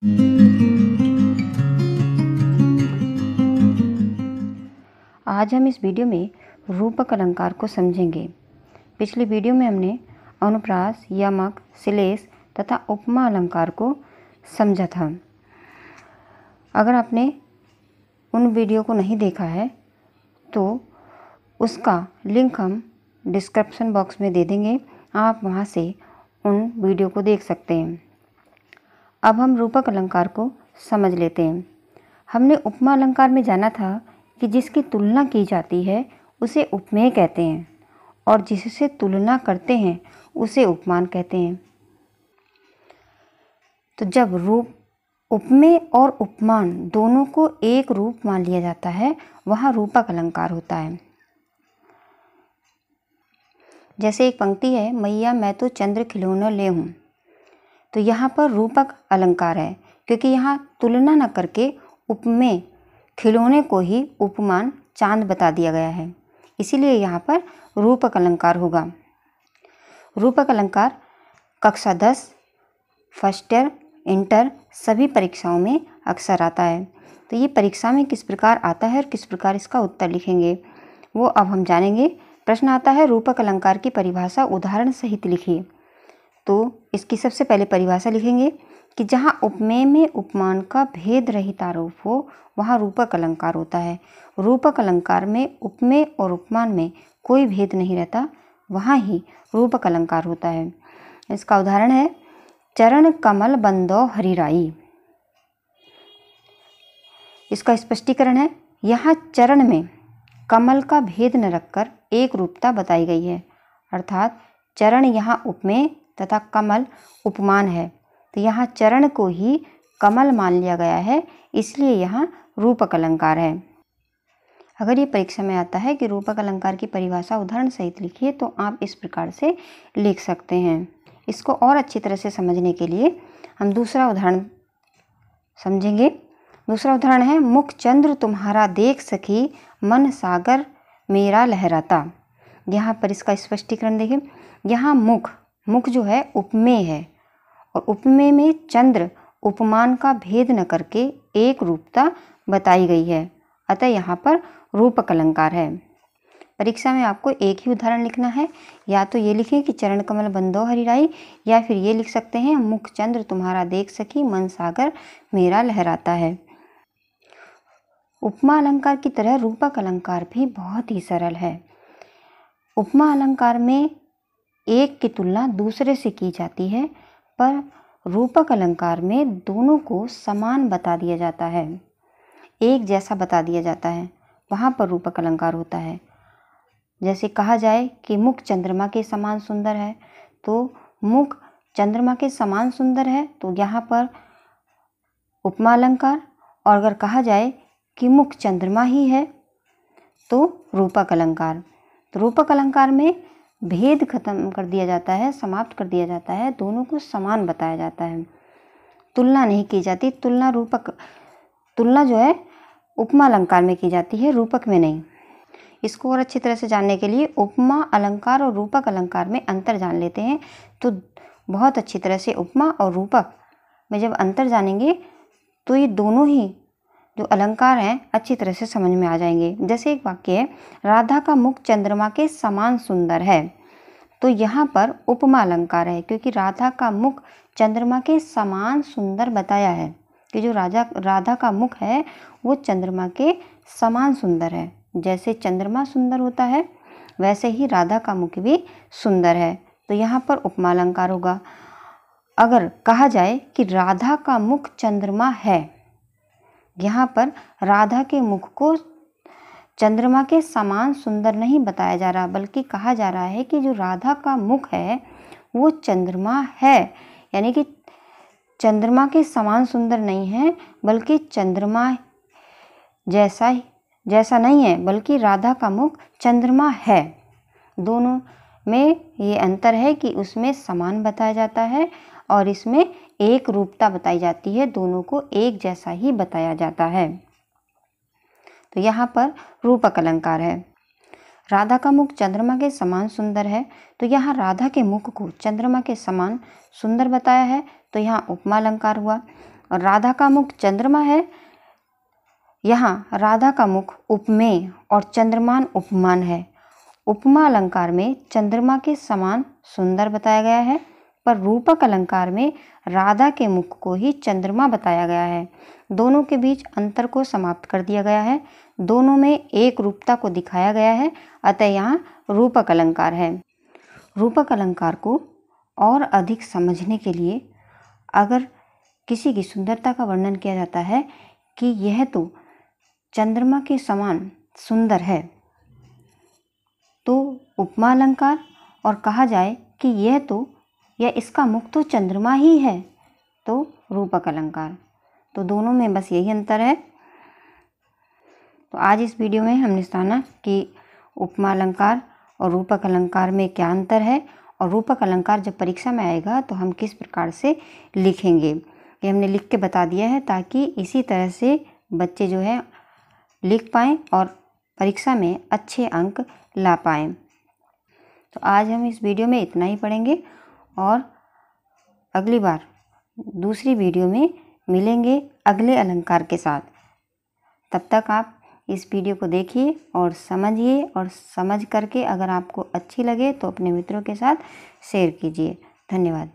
आज हम इस वीडियो में रूपक अलंकार को समझेंगे। पिछली वीडियो में हमने अनुप्रास, यमक, श्लेष तथा उपमा अलंकार को समझा था। अगर आपने उन वीडियो को नहीं देखा है तो उसका लिंक हम डिस्क्रिप्शन बॉक्स में दे देंगे, आप वहां से उन वीडियो को देख सकते हैं। अब हम रूपक अलंकार को समझ लेते हैं। हमने उपमा अलंकार में जाना था कि जिसकी तुलना की जाती है उसे उपमेय कहते हैं और जिससे तुलना करते हैं उसे उपमान कहते हैं। तो जब उपमेय और उपमान दोनों को एक रूप मान लिया जाता है वहाँ रूपक अलंकार होता है। जैसे एक पंक्ति है, मैया मैं तो चंद्र खिलौना ले हूँ, तो यहाँ पर रूपक अलंकार है क्योंकि यहाँ तुलना न करके उपमेय खिलौने को ही उपमान चांद बता दिया गया है, इसीलिए यहाँ पर रूपक अलंकार होगा। रूपक अलंकार कक्षा 10, फर्स्ट ईयर, इंटर सभी परीक्षाओं में अक्सर आता है। तो ये परीक्षा में किस प्रकार आता है और किस प्रकार इसका उत्तर लिखेंगे वो अब हम जानेंगे। प्रश्न आता है रूपक अलंकार की परिभाषा उदाहरण सहित लिखिए। तो इसकी सबसे पहले परिभाषा लिखेंगे कि जहाँ उपमेय में उपमान का भेद रहित आरोप हो वहाँ रूपक अलंकार होता है। रूपक अलंकार में उपमेय और उपमान में कोई भेद नहीं रहता, वहाँ ही रूपक अलंकार होता है। इसका उदाहरण है चरण कमल बंदो हरिराई। इसका स्पष्टीकरण है, यहाँ चरण में कमल का भेद न रखकर एक रूपता बताई गई है, अर्थात चरण यहाँ उपमेय तथा कमल उपमान है, तो यहाँ चरण को ही कमल मान लिया गया है, इसलिए यहाँ रूपक अलंकार है। अगर ये परीक्षा में आता है कि रूपक अलंकार की परिभाषा उदाहरण सहित लिखिए तो आप इस प्रकार से लिख सकते हैं। इसको और अच्छी तरह से समझने के लिए हम दूसरा उदाहरण समझेंगे। दूसरा उदाहरण है मुख चंद्र तुम्हारा देख सखी मन सागर मेरा लहराता। यहाँ पर इसका स्पष्टीकरण देखिए, यहाँ मुख जो है उपमेय है और उपमेय में चंद्र उपमान का भेद न करके एक रूपता बताई गई है, अतः यहाँ पर रूपक अलंकार है। परीक्षा में आपको एक ही उदाहरण लिखना है, या तो ये लिखें कि चरण कमल बंदो हरिराई, या फिर ये लिख सकते हैं मुख चंद्र तुम्हारा देख सखी मन सागर मेरा लहराता है। उपमा अलंकार की तरह रूपक अलंकार भी बहुत ही सरल है। उपमा अलंकार में एक की तुलना दूसरे से की जाती है, पर रूपक अलंकार में दोनों को समान बता दिया जाता है, एक जैसा बता दिया जाता है, वहाँ पर रूपक अलंकार होता है। जैसे कहा जाए कि मुख चंद्रमा के समान सुंदर है, तो मुख चंद्रमा के समान सुंदर है तो यहाँ पर उपमा अलंकार, और अगर कहा जाए कि मुख चंद्रमा ही है तो रूपक अलंकार। तो रूपक अलंकार में भेद खत्म कर दिया जाता है, समाप्त कर दिया जाता है, दोनों को समान बताया जाता है, तुलना नहीं की जाती। तुलना जो है उपमा अलंकार में की जाती है, रूपक में नहीं। इसको और अच्छी तरह से जानने के लिए उपमा अलंकार और रूपक अलंकार में अंतर जान लेते हैं, तो बहुत अच्छी तरह से उपमा और रूपक में जब अंतर जानेंगे तो ये दोनों ही जो अलंकार हैं अच्छी तरह से समझ में आ जाएंगे। जैसे एक वाक्य है राधा का मुख चंद्रमा के समान सुंदर है, तो यहाँ पर उपमा अलंकार है क्योंकि राधा का मुख चंद्रमा के समान सुंदर बताया है कि जो राधा का मुख है वो चंद्रमा के समान सुंदर है। जैसे चंद्रमा सुंदर होता है वैसे ही राधा का मुख भी सुंदर है, तो यहाँ पर उपमा अलंकार होगा। अगर कहा जाए कि राधा का मुख चंद्रमा है, यहाँ पर राधा के मुख को चंद्रमा के समान सुंदर नहीं बताया जा रहा, बल्कि कहा जा रहा है कि जो राधा का मुख है वो चंद्रमा है, यानी कि चंद्रमा के समान सुंदर नहीं है, बल्कि चंद्रमा जैसा नहीं है, बल्कि राधा का मुख चंद्रमा है। दोनों में ये अंतर है कि उसमें समान बताया जाता है और इसमें एक रूपता बताई जाती है, दोनों को एक जैसा ही बताया जाता है। तो यहाँ पर रूपक अलंकार है। राधा का मुख चंद्रमा के समान सुंदर है, तो यहाँ राधा के मुख को चंद्रमा के समान सुंदर बताया है, तो यहाँ उपमा अलंकार हुआ। और राधा का मुख चंद्रमा है। यहाँ राधा का मुख उपमेय और चंद्रमान उपमान है। उपमा अलंकार में चंद्रमा के समान सुंदर बताया गया है, पर रूपक अलंकार में राधा के मुख को ही चंद्रमा बताया गया है। दोनों के बीच अंतर को समाप्त कर दिया गया है। दोनों में एक रूपता को दिखाया गया है, अतः यहाँ रूपक अलंकार है। रूपक अलंकार को और अधिक समझने के लिए अगर किसी की सुंदरता का वर्णन किया जाता है कि यह तो चंद्रमा के समान सुंदर है, तो उपमा अलंकार, और कहा जाए कि यह इसका मुख तो चंद्रमा ही है, तो रूपक अलंकार। तो दोनों में बस यही अंतर है। तो आज इस वीडियो में हमने जाना कि उपमा अलंकार और रूपक अलंकार में क्या अंतर है, और रूपक अलंकार जब परीक्षा में आएगा तो हम किस प्रकार से लिखेंगे, ये हमने लिख के बता दिया है, ताकि इसी तरह से बच्चे जो है लिख पाएँ और परीक्षा में अच्छे अंक ला पाएँ। तो आज हम इस वीडियो में इतना ही पढ़ेंगे और अगली बार दूसरी वीडियो में मिलेंगे अगले अलंकार के साथ। तब तक आप इस वीडियो को देखिए और समझिए, और समझ करके अगर आपको अच्छी लगे तो अपने मित्रों के साथ शेयर कीजिए। धन्यवाद।